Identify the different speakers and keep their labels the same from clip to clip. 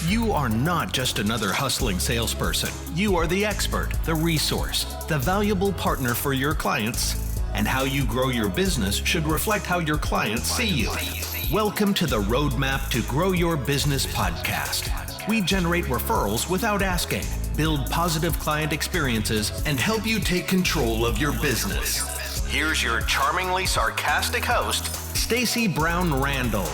Speaker 1: You are not just another hustling salesperson. You are the expert, the resource, the valuable partner for your clients. And how you grow your business should reflect how your clients see you. Welcome to the Roadmap to Grow Your Business podcast. We generate referrals without asking, build positive client experiences, and help you take control of your business. Here's your charmingly sarcastic host, Stacey Brown Randall.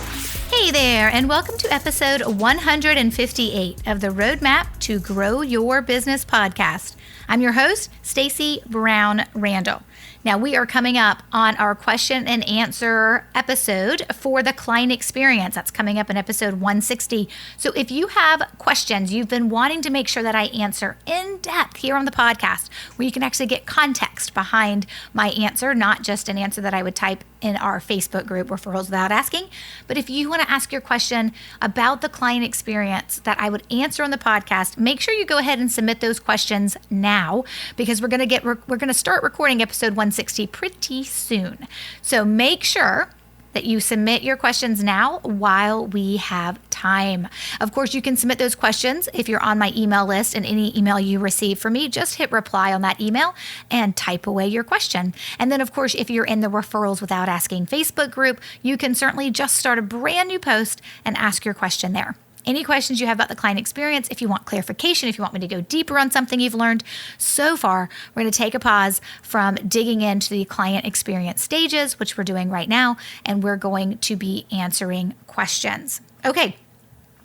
Speaker 2: Hey there, and welcome to episode 158 of the Roadmap to Grow Your Business podcast. I'm your host, Stacey Brown Randall. Now, we are coming up on our question and answer episode for the client experience. That's coming up in episode 160. So if you have questions you've been wanting to make sure that I answer in depth here on the podcast, where you can actually get context behind my answer, not just an answer that I would type in our Facebook group, Referrals Without Asking. But if you want to ask your question about the client experience that I would answer on the podcast, make sure you go ahead and submit those questions now, because we're going to start recording episode 160 pretty soon. So make sure that you submit your questions now while we have time. Of course, you can submit those questions if you're on my email list, and any email you receive from me, just hit reply on that email and type away your question. And then, of course, if you're in the Referrals Without Asking Facebook group, you can certainly just start a brand new post and ask your question there. Any questions you have about the client experience, if you want clarification, if you want me to go deeper on something you've learned so far, we're going to take a pause from digging into the client experience stages, which we're doing right now, and we're going to be answering questions. Okay,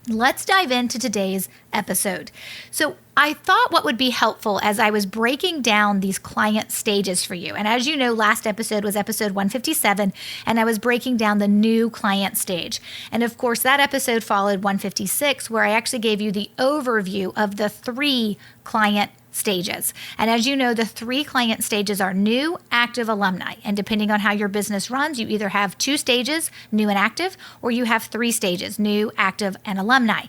Speaker 2: let's dive into today's episode. So I thought what would be helpful as I was breaking down these client stages for you. And as you know, last episode was episode 157, and I was breaking down the new client stage. And of course, that episode followed 156, where I actually gave you the overview of the 3 client stages. And as you know, the 3 client stages are new, active, alumni. And depending on how your business runs, you either have 2 stages, new and active, or you have 3 stages, new, active, and alumni.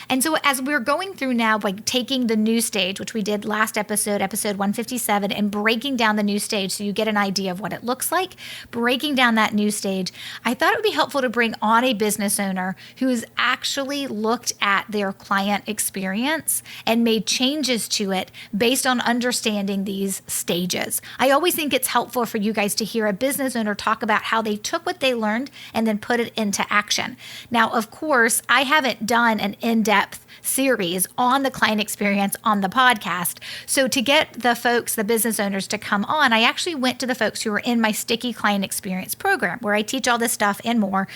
Speaker 2: And so as we're going through now, by taking the new stage, which we did last episode, episode 157, and breaking down the new stage so you get an idea of what it looks like, breaking down that new stage, I thought it would be helpful to bring on a business owner who's actually looked at their client experience and made changes to it based on understanding these stages. I always think it's helpful for you guys to hear a business owner talk about how they took what they learned and then put it into action. Now, of course, I haven't done an in-depth series on the client experience on the podcast. So to get the folks, the business owners, to come on, I actually went to the folks who were in my Sticky Client Experience program, where I teach all this stuff and more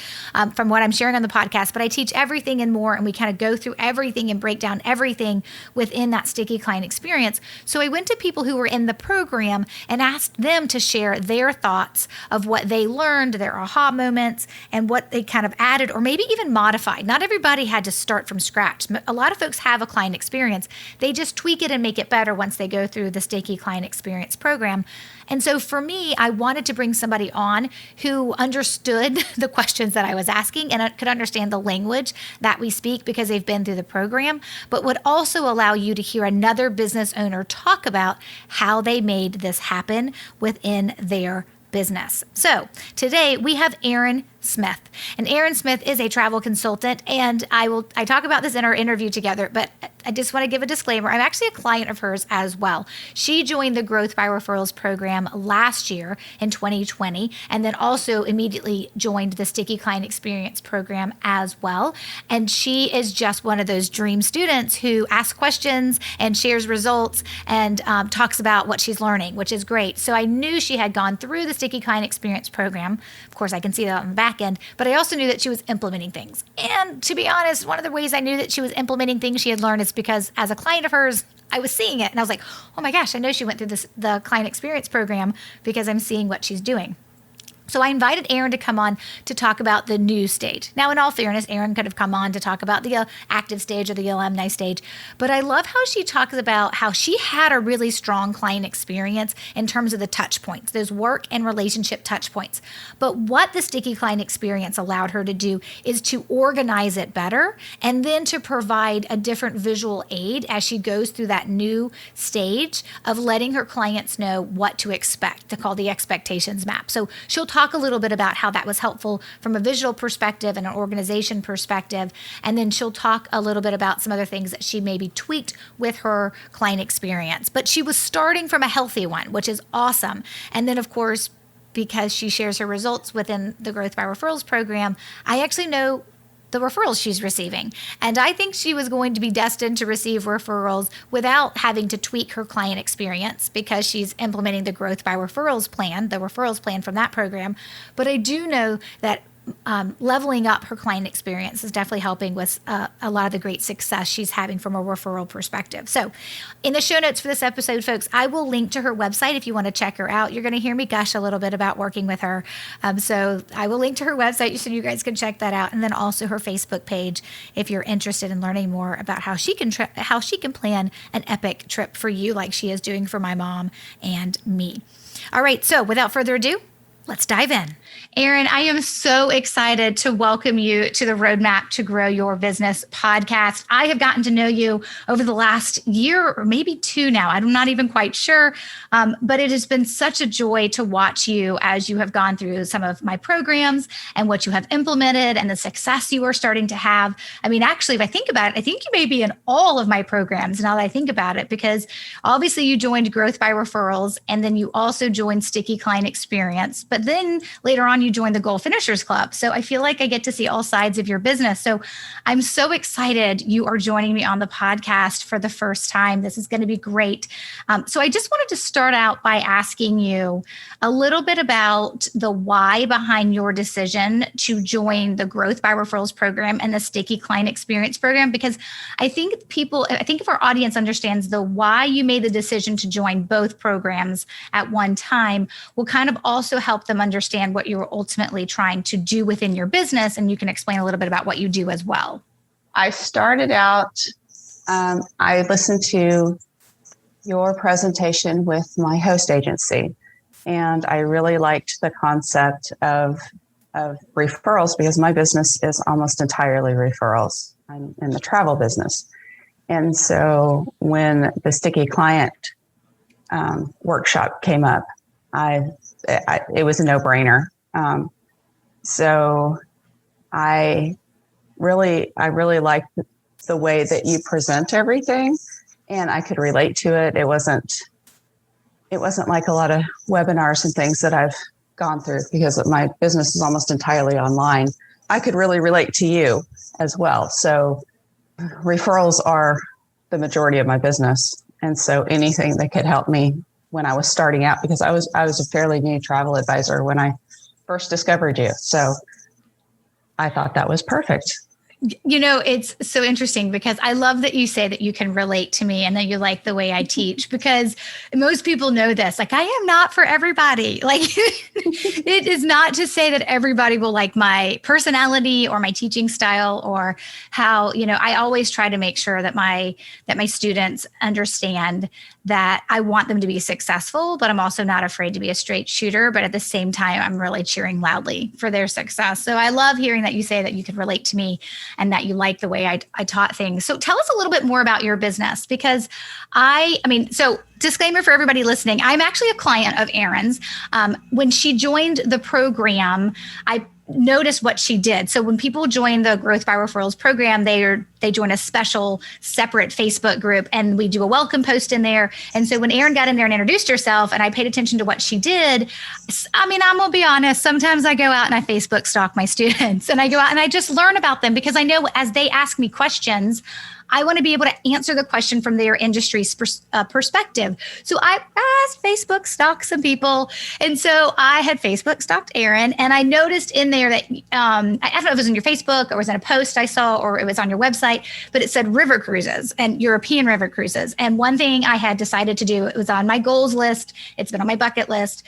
Speaker 2: from what I'm sharing on the podcast, but I teach everything and more, and we kind of go through everything and break down everything within that Sticky Client Experience. So I went to people who were in the program and asked them to share their thoughts of what they learned, their aha moments, and what they kind of added or maybe even modified. Not everybody had to start from scratch. A lot of folks have a client experience. They just tweak it and make it better once they go through the Sticky Client Experience program. And so for me, I wanted to bring somebody on who understood the questions that I was asking and could understand the language that we speak because they've been through the program, but would also allow you to hear another business owner talk about how they made this happen within their business. So today we have Erin Smith. And Erin Smith is a travel consultant, and I talk about this in our interview together, but I just want to give a disclaimer. I'm actually a client of hers as well. She joined the Growth by Referrals program last year in 2020, and then also immediately joined the Sticky Client Experience program as well. And she is just one of those dream students who asks questions and shares results and talks about what she's learning, which is great. So I knew she had gone through the Sticky Client Experience program. Of course, I can see that on the back end, but I also knew that she was implementing things. And to be honest, one of the ways I knew that she was implementing things she had learned is because as a client of hers, I was seeing it and I was like, oh my gosh, I know she went through the client experience program because I'm seeing what she's doing. So I invited Erin to come on to talk about the new stage. Now, in all fairness, Erin could have come on to talk about the active stage or the alumni stage, but I love how she talks about how she had a really strong client experience in terms of the touch points, those work and relationship touch points. But what the Sticky Client Experience allowed her to do is to organize it better and then to provide a different visual aid as she goes through that new stage of letting her clients know what to expect, to call the expectations map. So she'll talk a little bit about how that was helpful from a visual perspective and an organization perspective. And then she'll talk a little bit about some other things that she maybe tweaked with her client experience. But she was starting from a healthy one, which is awesome. And then, of course, because she shares her results within the Growth by Referrals program, I actually know the referrals she's receiving. And I think she was going to be destined to receive referrals without having to tweak her client experience because she's implementing the Growth by Referrals plan, the referrals plan from that program. But I do know that leveling up her client experience is definitely helping with a lot of the great success she's having from a referral perspective. So in the show notes for this episode, folks, I will link to her website if you want to check her out. You're going to hear me gush a little bit about working with her. So I will link to her website so you guys can check that out. And then also her Facebook page if you're interested in learning more about how she can plan an epic trip for you like she is doing for my mom and me. All right. So without further ado, let's dive in. Erin, I am so excited to welcome you to the Roadmap to Grow Your Business podcast. I have gotten to know you over the last year or maybe two now. I'm not even quite sure, but it has been such a joy to watch you as you have gone through some of my programs and what you have implemented and the success you are starting to have. I mean, actually, if I think about it, I think you may be in all of my programs now that I think about it, because obviously you joined Growth by Referrals and then you also joined Sticky Client Experience. But then later on, you joined the Goal Finishers Club. So I feel like I get to see all sides of your business. So I'm so excited you are joining me on the podcast for the first time. This is going to be great. So I just wanted to start out by asking you a little bit about the why behind your decision to join the Growth by Referrals program and the Sticky Client Experience program, because I think if our audience understands the why you made the decision to join both programs at one time, will kind of also help them understand what you were ultimately trying to do within your business. And you can explain a little bit about what you do as well.
Speaker 3: I started out, I listened to your presentation with my host agency, and I really liked the concept of referrals because my business is almost entirely referrals. I'm in the travel business. And so when the Sticky Client workshop came up, it was a no-brainer. So I really liked the way that you present everything, and I could relate to it. It wasn't like a lot of webinars and things that I've gone through because my business is almost entirely online. I could really relate to you as well. So referrals are the majority of my business. And so anything that could help me when I was starting out, because I was a fairly new travel advisor when I first discovered you. So I thought that was perfect.
Speaker 2: You know, it's so interesting because I love that you say that you can relate to me and that you like the way I teach, because most people know this. Like, I am not for everybody. Like, it is not to say that everybody will like my personality or my teaching style or how, I always try to make sure that my students understand that I want them to be successful, but I'm also not afraid to be a straight shooter. But at the same time, I'm really cheering loudly for their success. So I love hearing that you say that you could relate to me and that you like the way I taught things. So tell us a little bit more about your business, because so disclaimer for everybody listening, I'm actually a client of Erin's. When she joined the program, I notice what she did. So when people join the Growth by Referrals program, they join a special separate Facebook group, and we do a welcome post in there. And so when Erin got in there and introduced herself and I paid attention to what she did, I'm going to be honest, sometimes I go out and I Facebook stalk my students, and I go out and I just learn about them, because I know as they ask me questions, I want to be able to answer the question from their industry's perspective. So I Facebook stalked some people. And so I had Facebook stalked Erin, and I noticed in there that, I don't know if it was in your Facebook or it was in a post I saw, or it was on your website, but it said river cruises and European river cruises. And one thing I had decided to do, it was on my goals list, it's been on my bucket list,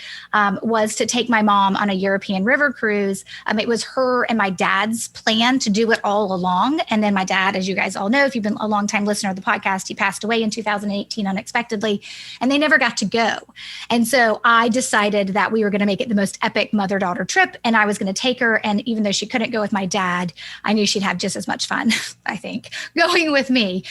Speaker 2: was to take my mom on a European river cruise. It was her and my dad's plan to do it all along. And then my dad, as you guys all know, if you've been a longtime listener of the podcast, he passed away in 2018 unexpectedly, and they never got to go. And so I decided that we were going to make it the most epic mother-daughter trip, and I was going to take her. And even though she couldn't go with my dad, I knew she'd have just as much fun, I think. think, going with me.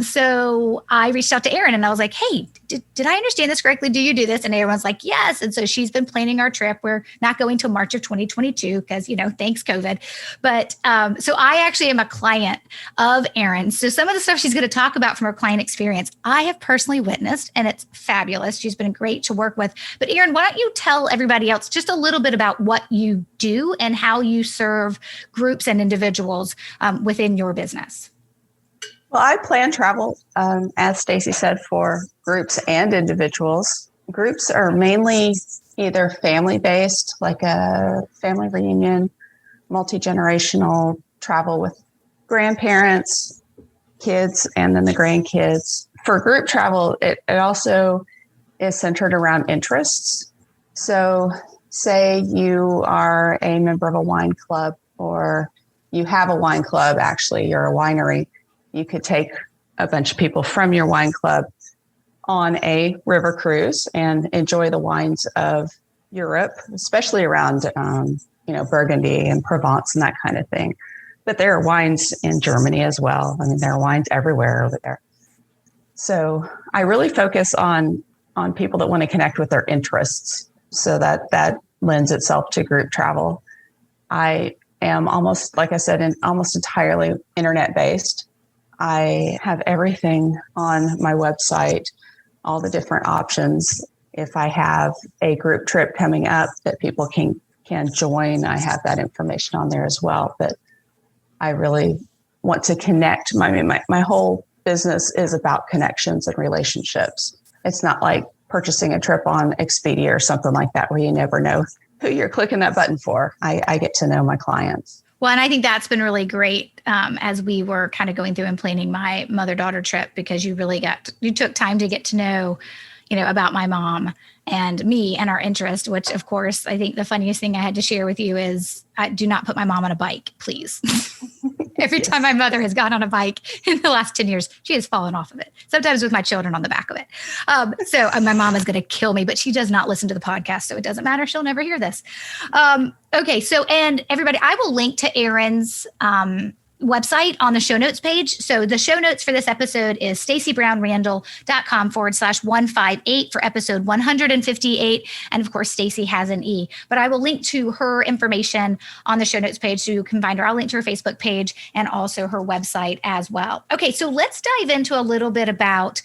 Speaker 2: So I reached out to Erin and I was like, hey, did I understand this correctly? Do you do this? And everyone's like, yes. And so she's been planning our trip. We're not going till March of 2022 because, thanks COVID. But so I actually am a client of Erin. So some of the stuff she's going to talk about from her client experience, I have personally witnessed, and it's fabulous. She's been great to work with. But Erin, why don't you tell everybody else just a little bit about what you do and how you serve groups and individuals within your business?
Speaker 3: Well, I plan travel, as Stacy said, for groups and individuals. Groups are mainly either family-based, like a family reunion, multi-generational travel with grandparents, kids, and then the grandkids. For group travel, it also is centered around interests. So say you are a member of a wine club, or you have a wine club, actually, you're a winery. You could take a bunch of people from your wine club on a river cruise and enjoy the wines of Europe, especially around, Burgundy and Provence and that kind of thing. But there are wines in Germany as well. I mean, there are wines everywhere over there. So I really focus on people that want to connect with their interests. So that lends itself to group travel. I am almost, like I said, almost entirely internet-based. I have everything on my website, all the different options. If I have a group trip coming up that people can join, I have that information on there as well. But I really want to connect. My whole business is about connections and relationships. It's not like purchasing a trip on Expedia or something like that, where you never know who you're clicking that button for. I get to know my clients.
Speaker 2: Well, and I think that's been really great as we were kind of going through and planning my mother-daughter trip, because you took time to get to know, about my mom and me and our interest, which of course, I think the funniest thing I had to share with you is do not put my mom on a bike, please. Every time my mother has gone on a bike in the last 10 years, she has fallen off of it, sometimes with my children on the back of it. So my mom is going to kill me, but she does not listen to the podcast, so it doesn't matter. She'll never hear this. Okay. So, and everybody, I will link to Erin's website on the show notes page. So the show notes for this episode is stacybrownrandall.com/158 for episode 158. And of course, Stacy has an E, but I will link to her information on the show notes page so you can find her. I'll link to her Facebook page and also her website as well. Okay. So let's dive into a little bit about,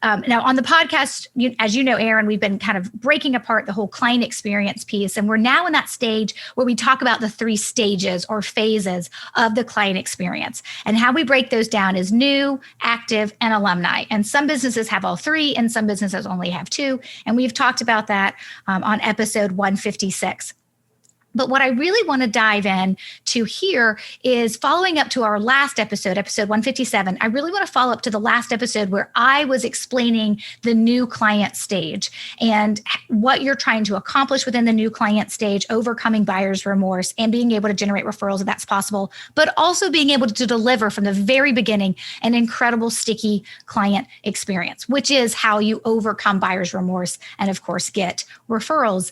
Speaker 2: now on the podcast, as you know, Erin, we've been kind of breaking apart the whole client experience piece. And we're now in that stage where we talk about the 3 stages or phases of the client experience. And how we break those down is new, active, and alumni. And some businesses have all 3 and some businesses only have 2. And we've talked about that on episode 156. But what I really want to dive in to here is following up to our last episode 157. I really want to follow up to the last episode where I was explaining the new client stage and what you're trying to accomplish within the new client stage, overcoming buyer's remorse and being able to generate referrals if that's possible, but also being able to deliver from the very beginning an incredible sticky client experience, which is how you overcome buyer's remorse and, of course, get referrals.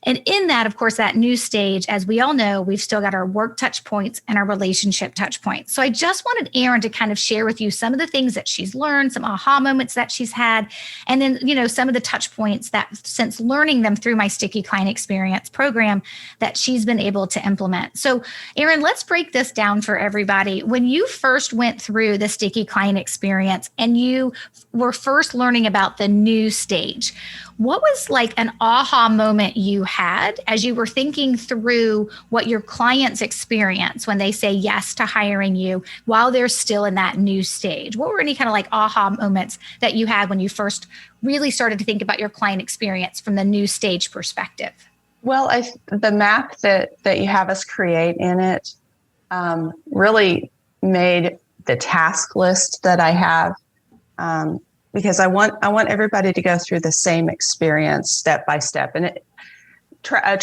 Speaker 2: And in that, of course, that new stage, as we all know, we've still got our work touch points and our relationship touch points. So I just wanted Erin to kind of share with you some of the things that she's learned, some aha moments that she's had, and then, some of the touch points that since learning them through my Sticky Client Experience program that she's been able to implement. So Erin, let's break this down for everybody. When you first went through the Sticky Client Experience and you were first learning about the new stage, what was like an aha moment you had as you were thinking through what your clients experience when they say yes to hiring you while they're still in that new stage? What were any kind of like aha moments that you had when you first really started to think about your client experience from the new stage perspective?
Speaker 3: Well, the map that you have us create in it really made the task list that I have, because I want everybody to go through the same experience step by step. And a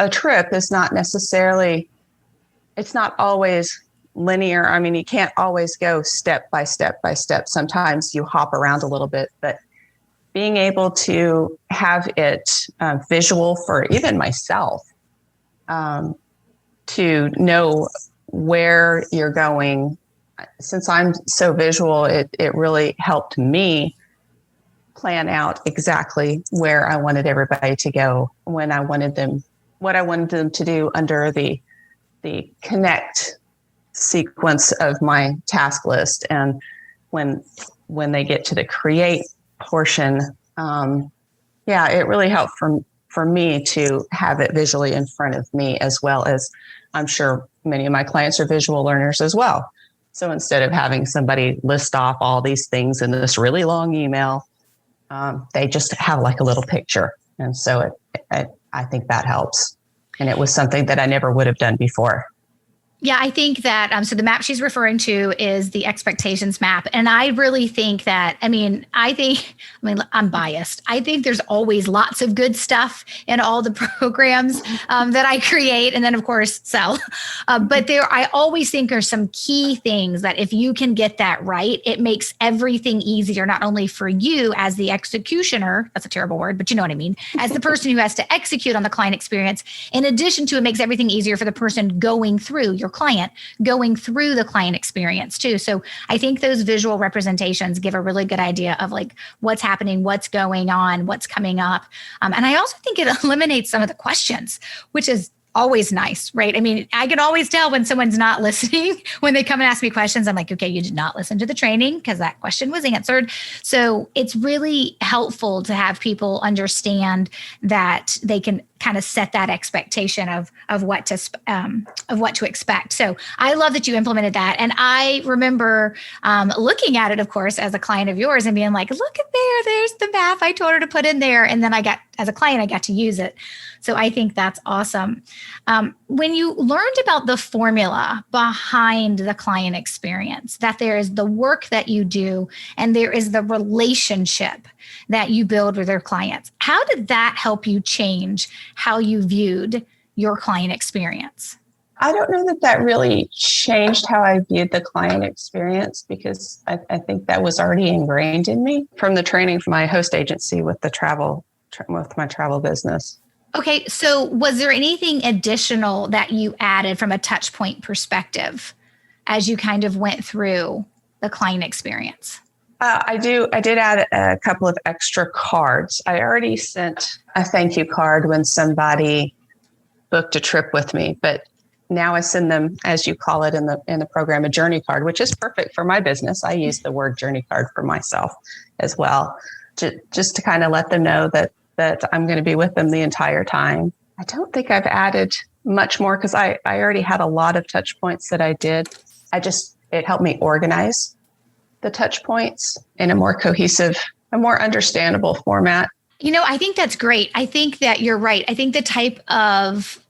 Speaker 3: trip is not necessarily, it's not always linear. I mean, you can't always go step by step by step. Sometimes you hop around a little bit, but being able to have it visual for even myself, to know where you're going since I'm so visual, it really helped me plan out exactly where I wanted everybody to go, when I wanted them, what I wanted them to do under the connect sequence of my task list. And when they get to the create portion, it really helped for me to have it visually in front of me, as well as I'm sure many of my clients are visual learners as well. So instead of having somebody list off all these things in this really long email, they just have like a little picture. And so I think that helps. And it was something that I never would have done before.
Speaker 2: Yeah, I think that, so the map she's referring to is the expectations map. And I really think that, I'm biased. I think there's always lots of good stuff in all the programs that I create and then of course sell. But I always think there's some key things that if you can get that right, it makes everything easier, not only for you as the executioner, that's a terrible word, but you know what I mean, as the person who has to execute on the client experience. In addition to, it makes everything easier for the person going through your client, going through the client experience too. So I think those visual representations give a really good idea of like what's happening, what's going on, what's coming up. And I also think it eliminates some of the questions, which is always nice, right? I mean, I can always tell when someone's not listening. When they come and ask me questions, I'm like, okay, you did not listen to the training because that question was answered. So it's really helpful to have people understand that they can kind of set that expectation of what to expect. So I love that you implemented that. And I remember looking at it, of course, as a client of yours and being like, look at there's the map I told her to put in there. And then as a client, I got to use it. So I think that's awesome. When you learned about the formula behind the client experience, that there is the work that you do and there is the relationship that you build with your clients, how did that help you change how you viewed your client experience?
Speaker 3: I don't know that really changed how I viewed the client experience, because I think that was already ingrained in me from the training from my host agency with my travel business.
Speaker 2: Okay, so was there anything additional that you added from a touch point perspective as you kind of went through the client experience?
Speaker 3: I did add a couple of extra cards. I already sent a thank you card when somebody booked a trip with me, but now I send them, as you call it in the program, a journey card, which is perfect for my business. I use the word journey card for myself as well, just to kind of let them know that I'm going to be with them the entire time. I don't think I've added much more because I already had a lot of touch points that I did. It helped me organize the touch points in a more cohesive, a more understandable format.
Speaker 2: You know, I think that's great. I think that you're right. I think the type of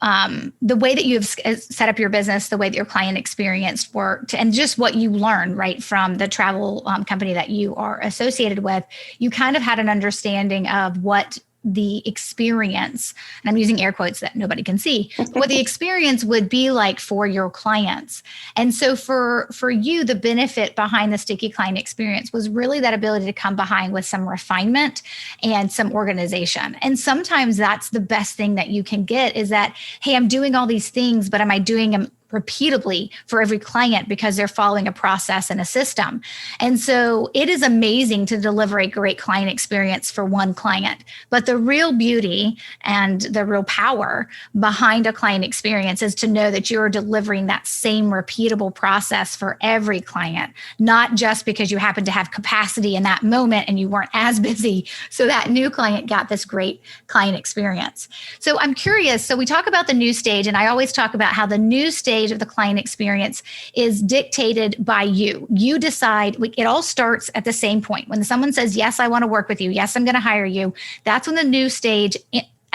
Speaker 2: the way that you have set up your business, the way that your client experience worked, and just what you learned, right, from the travel company that you are associated with, you kind of had an understanding of what the experience, and I'm using air quotes that nobody can see, what the experience would be like for your clients. And so for you, the benefit behind the sticky client experience was really that ability to come behind with some refinement and some organization. And sometimes that's the best thing that you can get is that, hey, I'm doing all these things, but am I doing them repeatedly for every client because they're following a process and a system? And so it is amazing to deliver a great client experience for one client. But the real beauty and the real power behind a client experience is to know that you're delivering that same repeatable process for every client, not just because you happen to have capacity in that moment and you weren't as busy. So that new client got this great client experience. So I'm curious. So we talk about the new stage, and I always talk about how the new stage of the client experience is dictated by you. You decide. It all starts at the same point. When someone says, yes, I want to work with you. Yes, I'm going to hire you. That's when the new stage,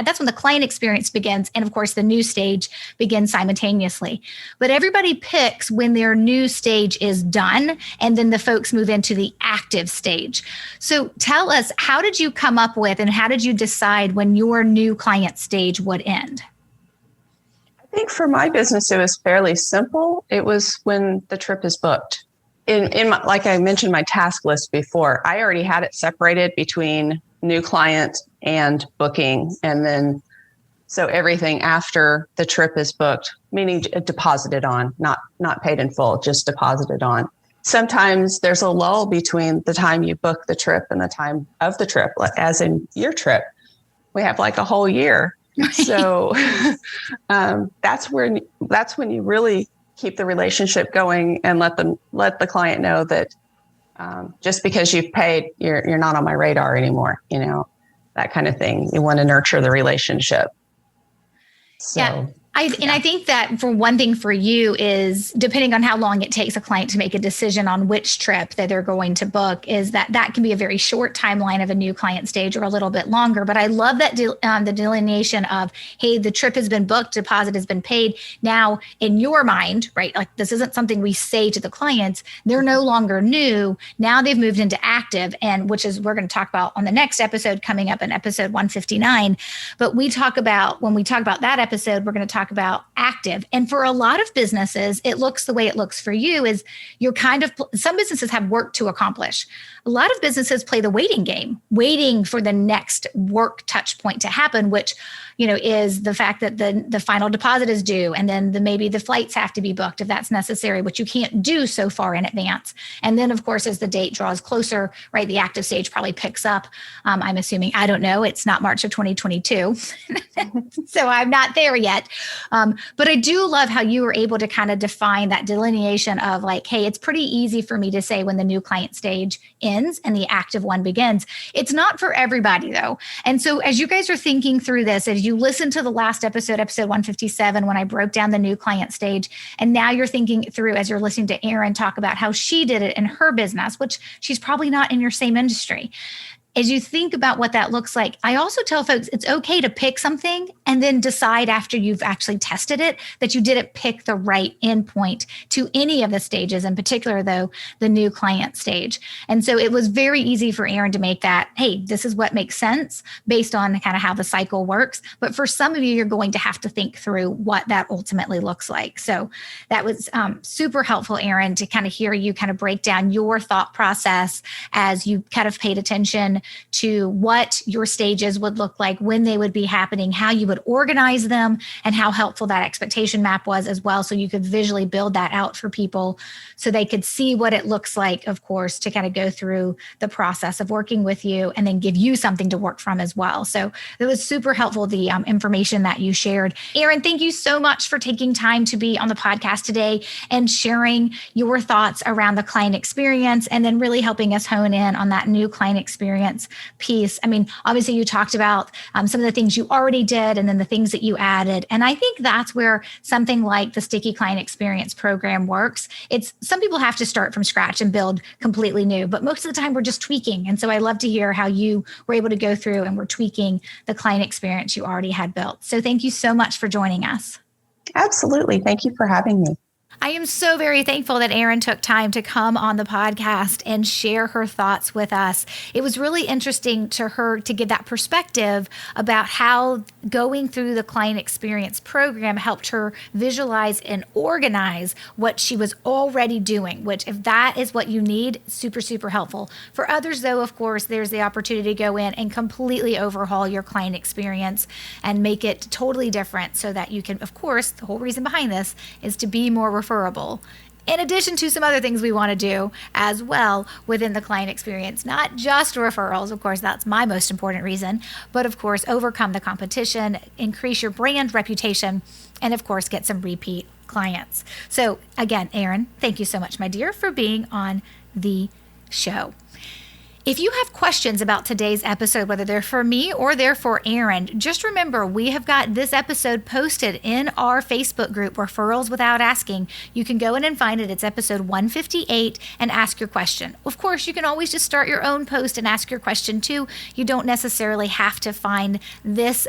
Speaker 2: that's when the client experience begins. And of course, the new stage begins simultaneously. But everybody picks when their new stage is done, and then the folks move into the active stage. So tell us, how did you come up with and how did you decide when your new client stage would end?
Speaker 3: I think for my business, it was fairly simple. It was when the trip is booked. Like I mentioned, my task list before, I already had it separated between new client and booking. And then, so everything after the trip is booked, meaning deposited on, not paid in full, just deposited on. sometimes there's a lull between the time you book the trip and the time of the trip, like as in your trip. We have like a whole year. So that's when you really keep the relationship going and let the client know that just because you've paid, you're not on my radar anymore, that kind of thing. You want to nurture the relationship. So,
Speaker 2: yeah. And I think that for one thing for you is depending on how long it takes a client to make a decision on which trip that they're going to book, is that can be a very short timeline of a new client stage or a little bit longer. But I love that the delineation of, hey, the trip has been booked, deposit has been paid. Now in your mind, right? Like this isn't something we say to the clients. They're no longer new. Now they've moved into active, and which is we're going to talk about on the next episode coming up in episode 159. But when we talk about that episode, we're going to talk about active. And for a lot of businesses, it looks the way it looks for you is you're some businesses have work to accomplish. A lot of businesses play the waiting game, waiting for the next work touch point to happen, which, is the fact that the final deposit is due. And then maybe the flights have to be booked if that's necessary, which you can't do so far in advance. And then of course, as the date draws closer, right, the active stage probably picks up. I'm assuming, I don't know, it's not March of 2022. So I'm not there yet. But I do love how you were able to kind of define that delineation of like, hey, it's pretty easy for me to say when the new client stage ends and the active one begins. It's not for everybody though. And so as you guys are thinking through this, as you listen to the last episode 157, when I broke down the new client stage, and now you're thinking through as you're listening to Erin talk about how she did it in her business, which she's probably not in your same industry. As you think about what that looks like, I also tell folks it's okay to pick something and then decide after you've actually tested it that you didn't pick the right endpoint to any of the stages, in particular, though, the new client stage. And so it was very easy for Erin to make that, hey, this is what makes sense based on kind of how the cycle works. But for some of you, you're going to have to think through what that ultimately looks like. So that was super helpful, Erin, to kind of hear you kind of break down your thought process as you kind of paid attention to what your stages would look like, when they would be happening, how you would organize them, and how helpful that expectation map was as well. So you could visually build that out for people so they could see what it looks like, of course, to kind of go through the process of working with you and then give you something to work from as well. So it was super helpful, the information that you shared. Erin, thank you so much for taking time to be on the podcast today and sharing your thoughts around the client experience and then really helping us hone in on that new client experience piece. I mean, obviously you talked about some of the things you already did and then the things that you added. And I think that's where something like the Sticky Client Experience program works. It's some people have to start from scratch and build completely new, but most of the time we're just tweaking. And so I love to hear how you were able to go through and were tweaking the client experience you already had built. So thank you so much for joining us.
Speaker 3: Absolutely. Thank you for having me.
Speaker 2: I am so very thankful that Erin took time to come on the podcast and share her thoughts with us. It was really interesting to her to give that perspective about how going through the client experience program helped her visualize and organize what she was already doing, which if that is what you need, super, super helpful. For others, though, of course, there's the opportunity to go in and completely overhaul your client experience and make it totally different so that you can, of course, the whole reason behind this is to be more referable, in addition to some other things we want to do as well within the client experience, not just referrals. Of course, that's my most important reason, but of course, overcome the competition, increase your brand reputation, and of course, get some repeat clients. So again, Erin, thank you so much, my dear, for being on the show. If you have questions about today's episode, whether they're for me or they're for Erin, just remember we have got this episode posted in our Facebook group, Referrals Without Asking. You can go in and find it. It's episode 158 and ask your question. Of course, you can always just start your own post and ask your question too. You don't necessarily have to find this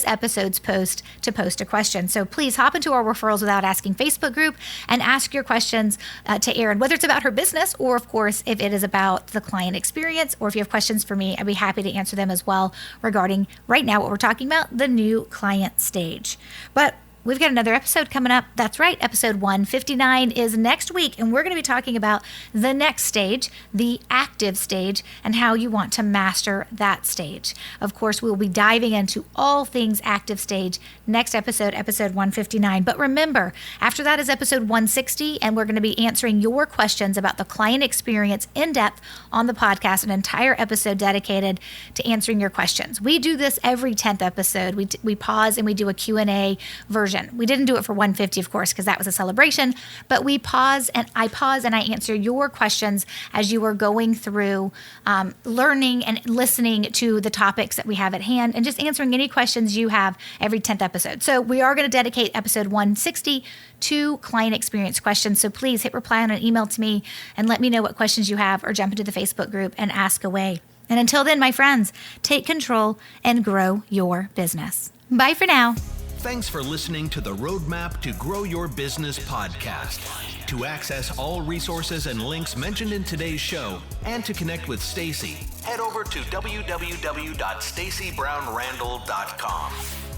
Speaker 2: episode's post to post a question. So please hop into our Referrals Without Asking Facebook group and ask your questions to Erin, whether it's about her business or, of course, if it is about the client experience, or if you have questions for me, I'd be happy to answer them as well regarding right now what we're talking about, the new client stage. But we've got another episode coming up. That's right. Episode 159 is next week, and we're going to be talking about the next stage, the active stage, and how you want to master that stage. Of course, we'll be diving into all things active stage next episode, episode 159. But remember, after that is episode 160, and we're going to be answering your questions about the client experience in depth on the podcast, an entire episode dedicated to answering your questions. We do this every 10th episode. We pause and we do a Q&A version. We didn't do it for 150, of course, because that was a celebration, but I pause and I answer your questions as you are going through learning and listening to the topics that we have at hand, and just answering any questions you have every 10th episode. So we are going to dedicate episode 160 to client experience questions. So please hit reply on an email to me and let me know what questions you have, or jump into the Facebook group and ask away. And until then, my friends, take control and grow your business. Bye for now.
Speaker 1: Thanks for listening to the Roadmap to Grow Your Business podcast. To access all resources and links mentioned in today's show, and to connect with Stacy, head over to www.stacybrownrandall.com.